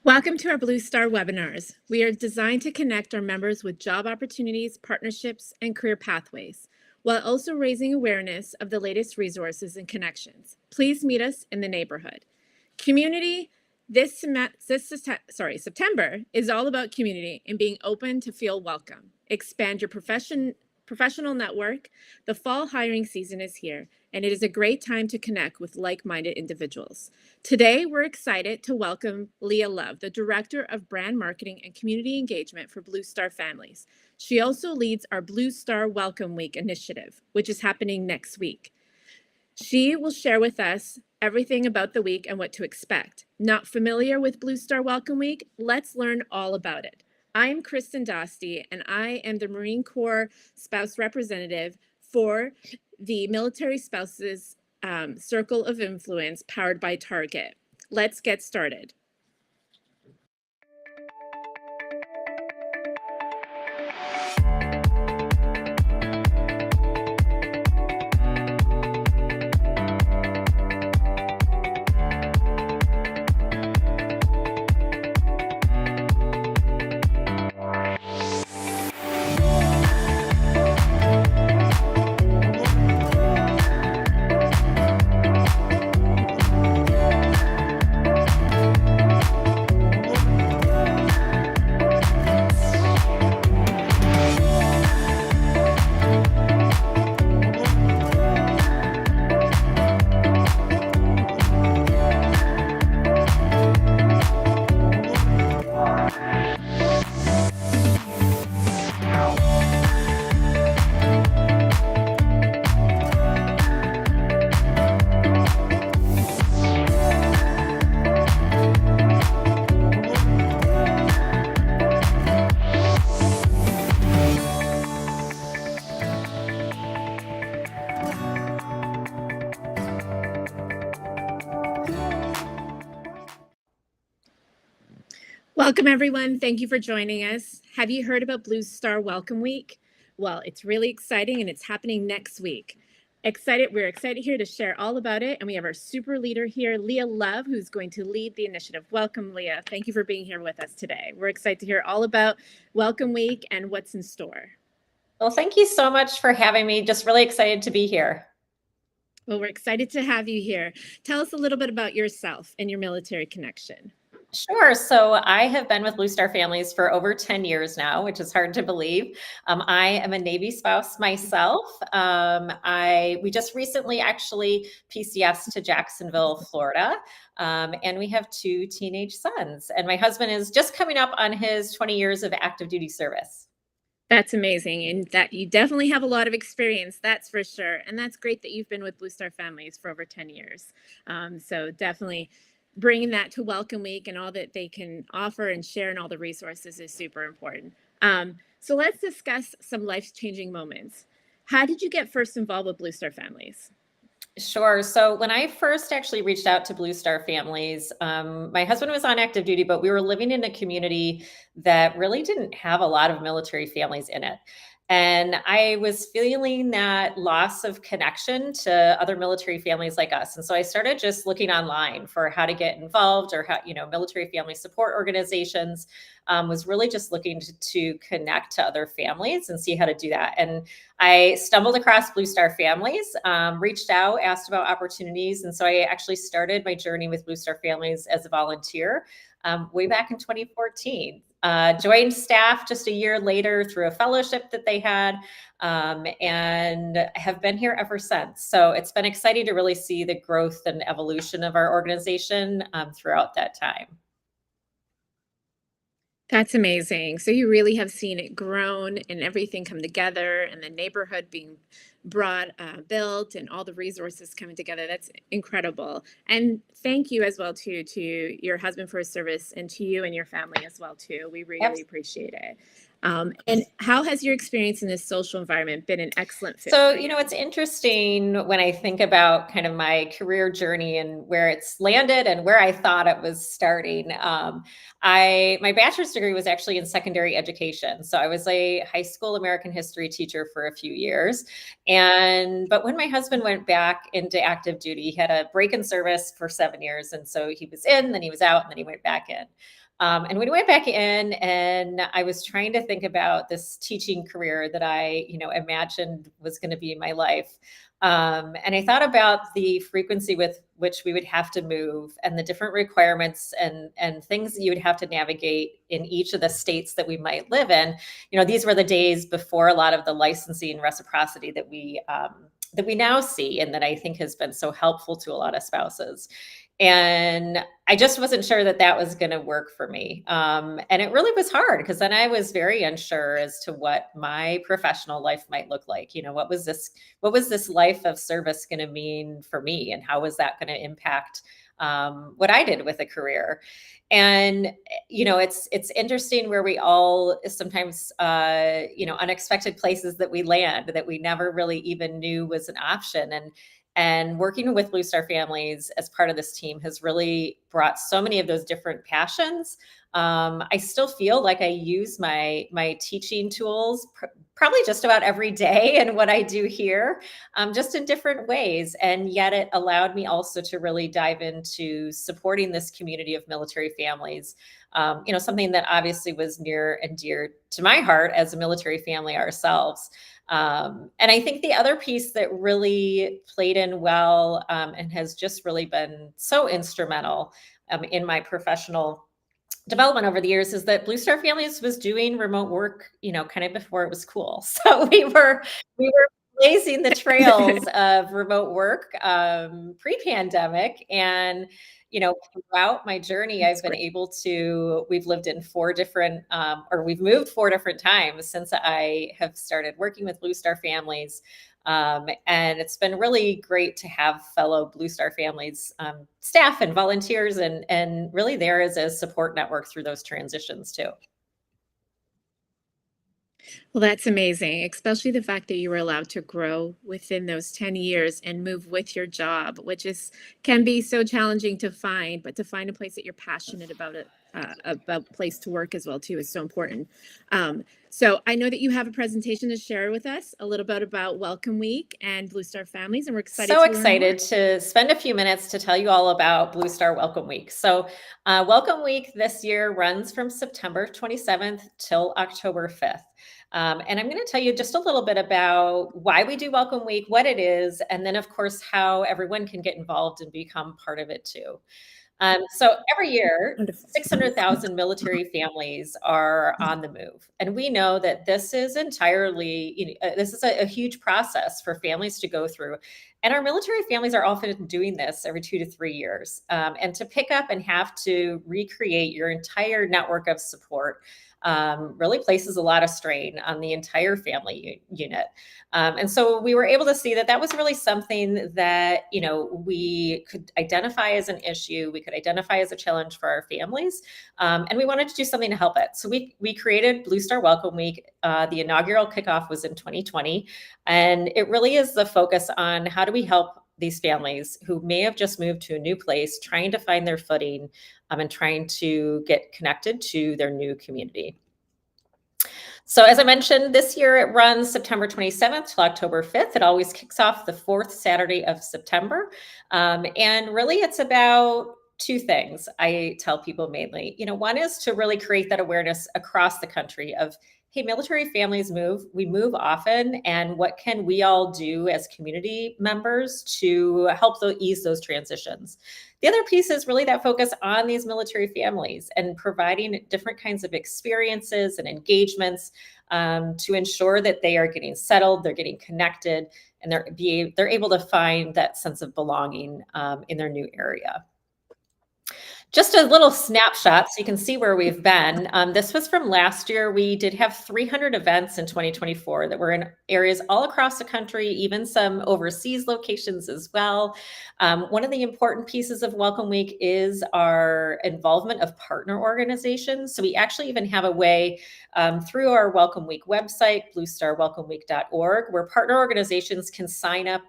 Welcome to our Blue Star webinars. We are designed to connect our members with job opportunities, partnerships, and career pathways, while also raising awareness of the latest resources and connections. Please meet us in the neighborhood. Community, September is all about community and being open to feel welcome. Expand your professional network. The fall hiring season is here, and it is a great time to connect with like-minded individuals. Today, we're excited to welcome Leah Love, the Director of Brand Marketing and Community Engagement for Blue Star Families. She also leads our Blue Star Welcome Week initiative, which is happening next week. She will share with us everything about the week and what to expect. Not familiar with Blue Star Welcome Week? Let's learn all about it. I am Kristen Dostie, and I am the Marine Corps spouse representative for the Military Spouses Circle of Influence powered by Target. Let's get started. Welcome, everyone. Thank you for joining us. Have you heard about Blue Star Welcome Week? Well, it's really exciting, and it's happening next week. We're excited here to share all about it, and we have our super leader here, Leah Love, who's going to lead the initiative. Welcome, Leah. Thank you for being here with us today. We're excited to hear all about Welcome Week and what's in store. Well, thank you so much for having me. Just really excited to be here. Well, we're excited to have you here. Tell us a little bit about yourself and your military connection. Sure. So I have been with Blue Star Families for over 10 years now, which is hard to believe. I am a Navy spouse myself. We just recently actually PCS to Jacksonville, Florida, and we have 2 teenage sons. And my husband is just coming up on his 20 years of active duty service. That's amazing, and that you definitely have a lot of experience, that's for sure. And that's great that you've been with Blue Star Families for over 10 years. So definitely bringing that to Welcome Week and all that they can offer and share and all the resources is super important. So let's discuss some life-changing moments. How did you get first involved with Blue Star Families? Sure. So when I first actually reached out to Blue Star Families, my husband was on active duty, but we were living in a community that really didn't have a lot of military families in it. And I was feeling that loss of connection to other military families like us. And so I started just looking online for how to get involved or how, military family support organizations, was really just looking to connect to other families and see how to do that. And I stumbled across Blue Star Families, reached out, asked about opportunities. And so I actually started my journey with Blue Star Families as a volunteer way back in 2014. Joined staff just a year later through a fellowship that they had, and have been here ever since. So it's been exciting to really see the growth and evolution of our organization throughout that time. That's amazing. So you really have seen it grown and everything come together and the neighborhood being built and all the resources coming together. That's incredible. And thank you as well to your husband for his service and to you and your family as well too. We really appreciate it. And how has your experience in this social environment been an excellent fit? So, it's interesting when I think about kind of my career journey and where it's landed and where I thought it was starting. My bachelor's degree was actually in secondary education. So I was a high school American history teacher for a few years. But when my husband went back into active duty, he had a break in service for 7 years. And so he was in, then he was out, and then he went back in. And we went back in, and I was trying to think about this teaching career that I, imagined was going to be my life. And I thought about the frequency with which we would have to move, and the different requirements and things that you would have to navigate in each of the states that we might live in. These were the days before a lot of the licensing and reciprocity that we now see, and that I think has been so helpful to a lot of spouses. And I just wasn't sure that that was going to work for me. And it really was hard, because then I was very unsure as to what my professional life might look like. What was this life of service going to mean for me? And how was that going to impact what I did with a career? And, it's interesting where we all sometimes, unexpected places that we land that we never really even knew was an option. And working with Blue Star Families as part of this team has really brought so many of those different passions. I still feel like I use my teaching tools probably just about every day in what I do here, just in different ways. And yet it allowed me also to really dive into supporting this community of military families. Something that obviously was near and dear to my heart as a military family ourselves. And I think the other piece that really played in well, and has just really been so instrumental in my professional development over the years, is that Blue Star Families was doing remote work, kind of before it was cool. So we were blazing the trails of remote work pre-pandemic. And throughout my journey, I've been able to, we've lived in we've moved 4 different times since I have started working with Blue Star Families. And it's been really great to have fellow Blue Star Families staff and volunteers, and really there as a support network through those transitions too. Well, that's amazing, especially the fact that you were allowed to grow within those 10 years and move with your job, which is can be so challenging to find, but to find a place that you're passionate about it, about place to work as well too is so important. So I know that you have a presentation to share with us a little bit about Welcome Week and Blue Star Families, and we're excited So to learn more. excited to spend a few minutes to tell you all about Blue Star Welcome Week. So Welcome Week this year runs from September 27th till October 5th. And I'm going to tell you just a little bit about why we do Welcome Week, what it is, and then of course, how everyone can get involved and become part of it too. So every year, Wonderful. 600,000 military families are on the move. And we know that this is entirely, this is a huge process for families to go through. And our military families are often doing this every 2 to 3 years. And to pick up and have to recreate your entire network of support really places a lot of strain on the entire family unit. And so we were able to see that that was really something that, we could identify as an issue, we could identify as a challenge for our families, and we wanted to do something to help it. So we created Blue Star Welcome Week. The inaugural kickoff was in 2020, and it really is the focus on how do we help these families who may have just moved to a new place, trying to find their footing, and trying to get connected to their new community. So as I mentioned, this year it runs September 27th to October 5th. It always kicks off the 4th Saturday of September. And really it's about 2 things I tell people mainly. One is to really create that awareness across the country of, hey, military families move, we move often, and what can we all do as community members to help ease those transitions? The other piece is really that focus on these military families and providing different kinds of experiences and engagements to ensure that they are getting settled, they're getting connected, and they're able to find that sense of belonging in their new area. Just a little snapshot so you can see where we've been. This was from last year. We did have 300 events in 2024 that were in areas all across the country, even some overseas locations as well. One of the important pieces of Welcome Week is our involvement of partner organizations. So we actually even have a way through our Welcome Week website, bluestarwelcomeweek.org, where partner organizations can sign up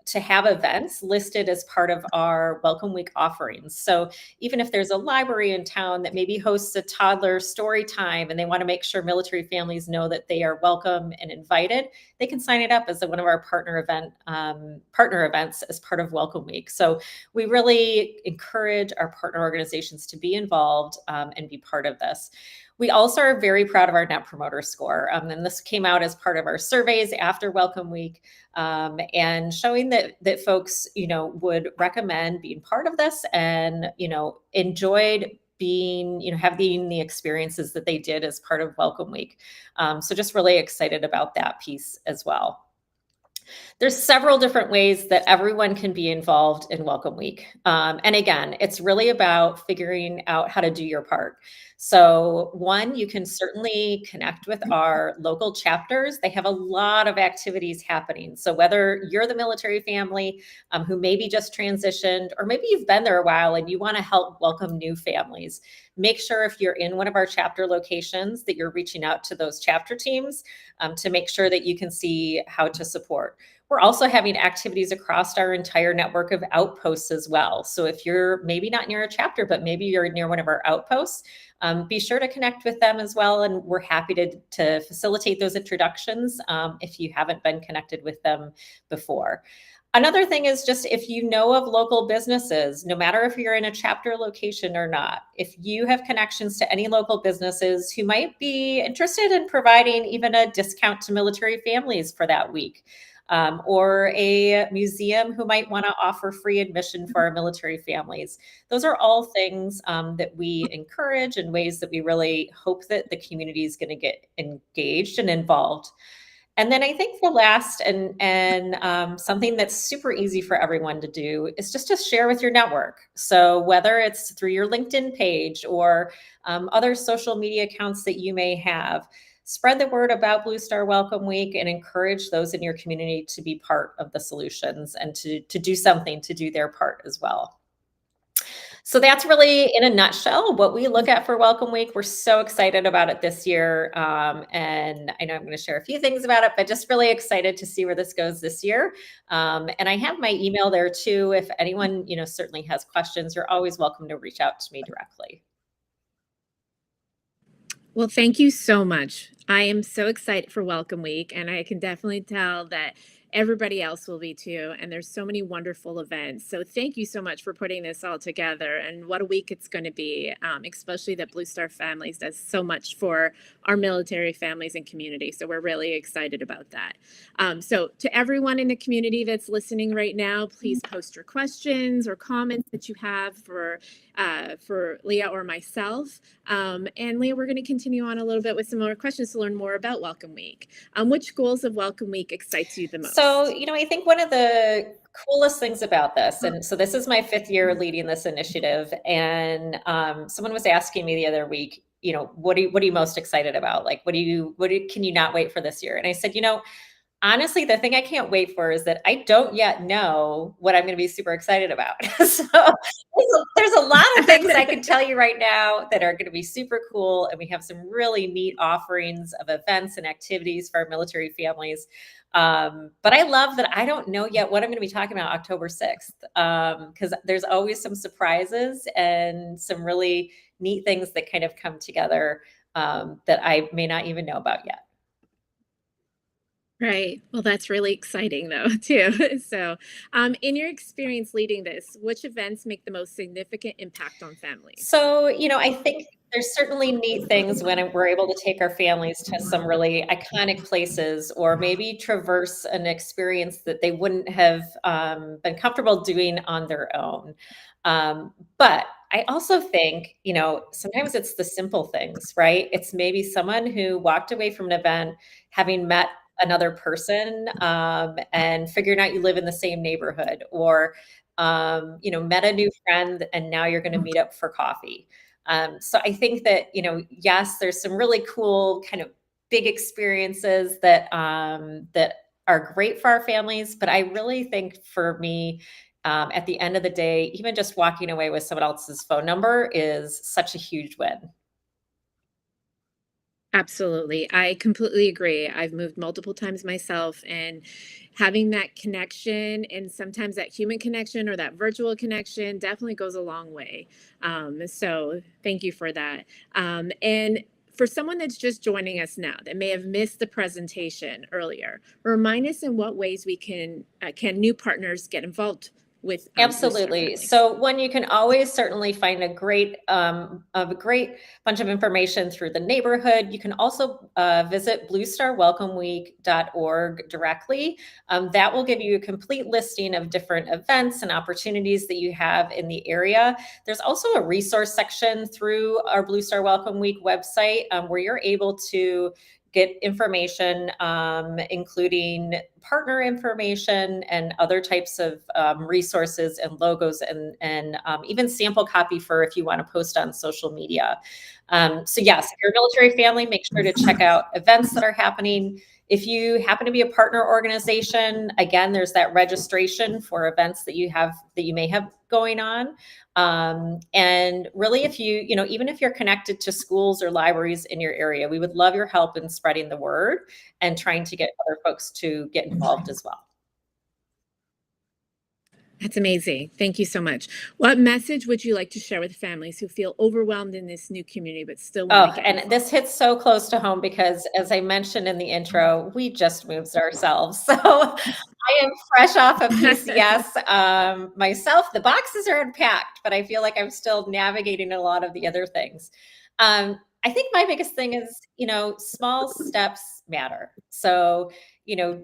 to have events listed as part of our Welcome Week offerings. So even if there's a library in town that maybe hosts a toddler story time and they want to make sure military families know that they are welcome and invited, they can sign it up as one of our partner events as part of Welcome Week. So we really encourage our partner organizations to be involved and be part of this. We also are very proud of our Net Promoter Score. And this came out as part of our surveys after Welcome Week, and showing that folks, would recommend being part of this and, enjoyed being, having the experiences that they did as part of Welcome Week. So just really excited about that piece as well. There's several different ways that everyone can be involved in Welcome Week. And again, it's really about figuring out how to do your part. So one, you can certainly connect with our local chapters. They have a lot of activities happening. So whether you're the military family who maybe just transitioned, or maybe you've been there a while and you want to help welcome new families, make sure if you're in one of our chapter locations that you're reaching out to those chapter teams to make sure that you can see how to support. We're also having activities across our entire network of outposts as well. So if you're maybe not near a chapter, but maybe you're near one of our outposts, be sure to connect with them as well. And we're happy to facilitate those introductions if you haven't been connected with them before. Another thing is just if you know of local businesses, no matter if you're in a chapter location or not, if you have connections to any local businesses who might be interested in providing even a discount to military families for that week, or a museum who might want to offer free admission for our military families. Those are all things that we encourage and ways that we really hope that the community is going to get engaged and involved. And then I think the last and something that's super easy for everyone to do is just to share with your network. So whether it's through your LinkedIn page or other social media accounts that you may have, spread the word about Blue Star Welcome Week and encourage those in your community to be part of the solutions and to do something to do their part as well. So that's really, in a nutshell, what we look at for Welcome Week. We're so excited about it this year. And I know I'm going to share a few things about it, but just really excited to see where this goes this year. And I have my email there too. If anyone, certainly has questions, you're always welcome to reach out to me directly. Well, thank you so much. I am so excited for Welcome Week, and I can definitely tell that everybody else will be too. And there's so many wonderful events. So thank you so much for putting this all together. And what a week it's going to be, especially that Blue Star Families does so much for our military families and community. So we're really excited about that. So to everyone in the community that's listening right now, please post your questions or comments that you have for Leah or myself. And Leah, we're going to continue on a little bit with some more questions to learn more about Welcome Week. Which goals of Welcome Week excites you the most? So, I think one of the coolest things about this, and so this is my 5th year leading this initiative, and someone was asking me the other week, what are you most excited about? Like, can you not wait for this year? And I said, honestly, the thing I can't wait for is that I don't yet know what I'm going to be super excited about. So there's a lot of things I can tell you right now that are going to be super cool. And we have some really neat offerings of events and activities for our military families. But I love that I don't know yet what I'm going to be talking about October 6th, because there's always some surprises and some really neat things that kind of come together that I may not even know about yet. Right. Well, that's really exciting though, too. So, in your experience leading this, which events make the most significant impact on families? So, I think there's certainly neat things when we're able to take our families to some really iconic places or maybe traverse an experience that they wouldn't have been comfortable doing on their own. But I also think, sometimes it's the simple things, right? It's maybe someone who walked away from an event having met another person and figuring out you live in the same neighborhood, or met a new friend and now you're going to meet up for coffee. So I think that, yes, there's some really cool kind of big experiences that are great for our families, but I really think for me, at the end of the day, even just walking away with someone else's phone number is such a huge win. Absolutely. I completely agree. I've moved multiple times myself, and having that connection and sometimes that human connection or that virtual connection definitely goes a long way. So thank you for that. And for someone that's just joining us now that may have missed the presentation earlier, remind us in what ways we can new partners get involved with Blue Star Absolutely. families. So one, you can always certainly find a great bunch of information through the neighborhood. You can also visit bluestarwelcomeweek.org directly. That will give you a complete listing of different events and opportunities that you have in the area. There's also a resource section through our Blue Star Welcome Week website where you're able to get information, including partner information and other types of resources and logos and even sample copy for if you want to post on social media. So yes, if you're a military family, make sure to check out events that are happening. If you happen to be a partner organization, again, there's that registration for events that you may have going on. And really, if even if you're connected to schools or libraries in your area, we would love your help in spreading the word and trying to get other folks to get involved as well. That's amazing. Thank you so much. What message would you like to share with families who feel overwhelmed in this new community but still want to Oh, get and this involved? hits so close to home because as I mentioned in the intro, we just moved ourselves. So I am fresh off of PCS myself. The boxes are unpacked, but I feel like I'm still navigating a lot of the other things. I think my biggest thing is, small steps matter. So,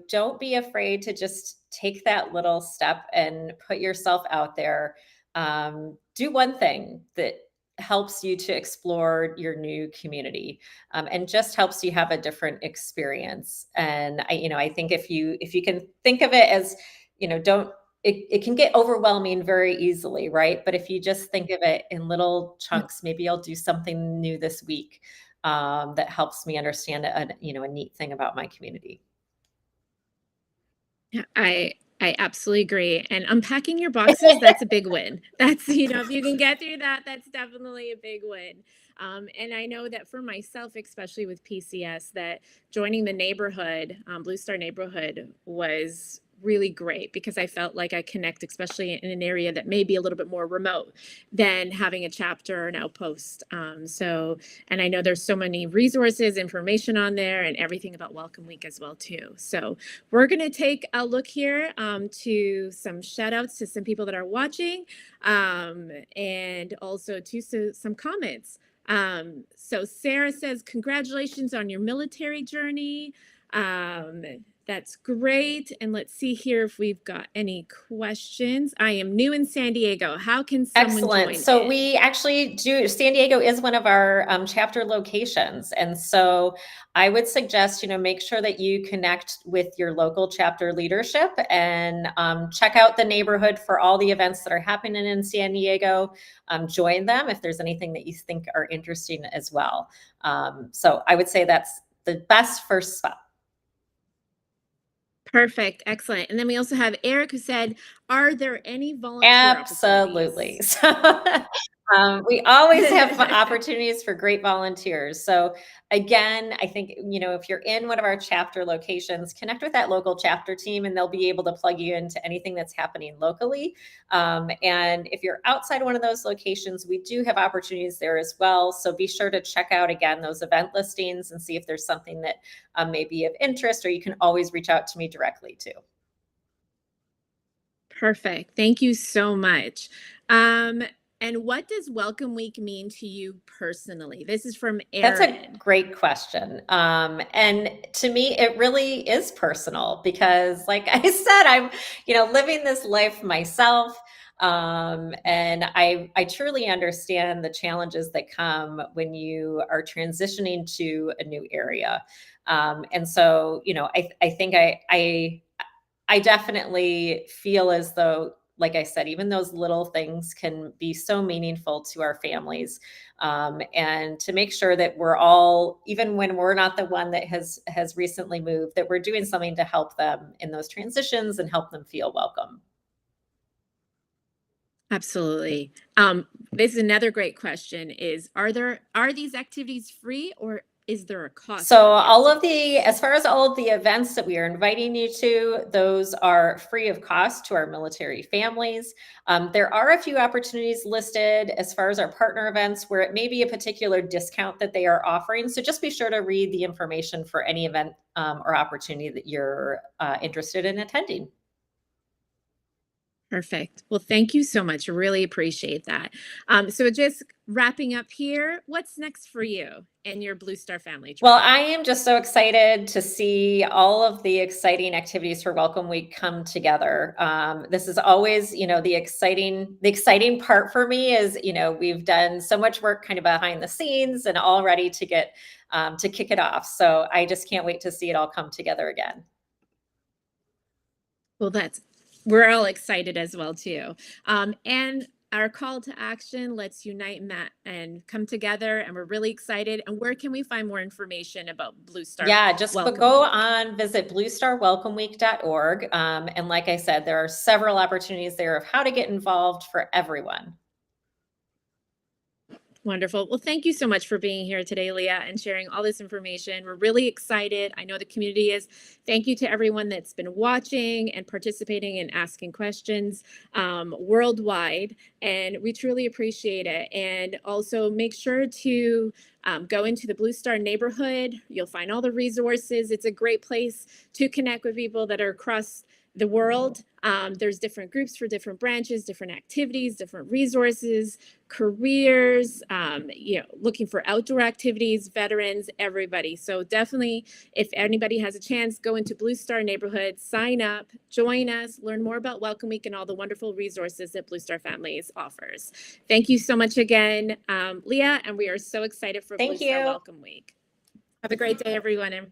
don't be afraid to just take that little step and put yourself out there. Do one thing that helps you to explore your new community, and just helps you have a different experience. And I think if you can think of it as, don't it can get overwhelming very easily, right? But if you just think of it in little chunks, maybe I'll do something new this week that helps me understand a neat thing about my community. Yeah, I absolutely agree. And unpacking your boxes, that's a big win. That's, if you can get through that, that's definitely a big win. And I know that for myself, especially with PCS, that joining the neighborhood, Blue Star neighborhood, was really great because I felt like I connect, especially in an area that may be a little bit more remote than having a chapter or an outpost. And I know there's so many resources, information on there, and everything about Welcome Week as well too. So we're going to take a look here to some shout outs to some people that are watching, and also to some comments. So Sarah says, congratulations on your military journey. Um, that's great. And let's see here if we've got any questions. I am new in San Diego. How can someone Excellent. join So in? we actually do. San Diego is one of our chapter locations, and so I would suggest make sure that you connect with your local chapter leadership and check out the neighborhood for all the events that are happening in San Diego. Join them if there's anything that you think are interesting as well. So I would say that's the best first spot. Perfect. Excellent. And then we also have Eric who said, are there any volunteer Absolutely. opportunities? So we always have opportunities for great volunteers. So again, I think, if you're in one of our chapter locations, connect with that local chapter team and they'll be able to plug you into anything that's happening locally. And if you're outside one of those locations, we do have opportunities there as well. So be sure to check out again those event listings and see if there's something that may be of interest, or you can always reach out to me directly too. Perfect. Thank you so much. And what does Welcome Week mean to you personally? This is from That's a Aaron. great question. And to me, it really is personal because, like I said, I'm, living this life myself. And I truly understand the challenges that come when you are transitioning to a new area. And so, I think I definitely feel as though, like I said, even those little things can be so meaningful to our families, and to make sure that we're all, even when we're not the one that has recently moved, that we're doing something to help them in those transitions and help them feel welcome. Absolutely. This is another great question is, are these activities free or is there a cost? So for the as far as all of the events that we are inviting you to, those are free of cost to our military families. There are a few opportunities listed as far as our partner events where it may be a particular discount that they are offering. So just be sure to read the information for any event or opportunity that you're interested in attending. Perfect. Well, thank you so much. Really appreciate that. So just wrapping up here, what's next for you and your Blue Star family Well, journey? I am just so excited to see all of the exciting activities for Welcome Week come together. This is always, the exciting part for me is, we've done so much work kind of behind the scenes and all ready to get to kick it off. So I just can't wait to see it all come together again. Well, we're all excited as well too. And our call to action, let's unite and come together. And we're really excited. And where can we find more information about Blue Star Yeah, just Welcome go Week? on, visit bluestarwelcomeweek.org. And like I said, there are several opportunities there of how to get involved for everyone. Wonderful. Well, thank you so much for being here today, Leah, and sharing all this information. We're really excited. I know the community is. Thank you to everyone that's been watching and participating and asking questions worldwide. And we truly appreciate it. And also make sure to go into the Blue Star neighborhood. You'll find all the resources. It's a great place to connect with people that are across the world. There's different groups for different branches, different activities, different resources, careers, looking for outdoor activities, veterans, everybody. So definitely, if anybody has a chance, go into Blue Star neighborhood, sign up, join us, learn more about Welcome Week and all the wonderful resources that Blue Star Families offers. Thank you so much again, Leah, and we are so excited for Blue Thank Star you. Welcome Week. Have a great day, everyone.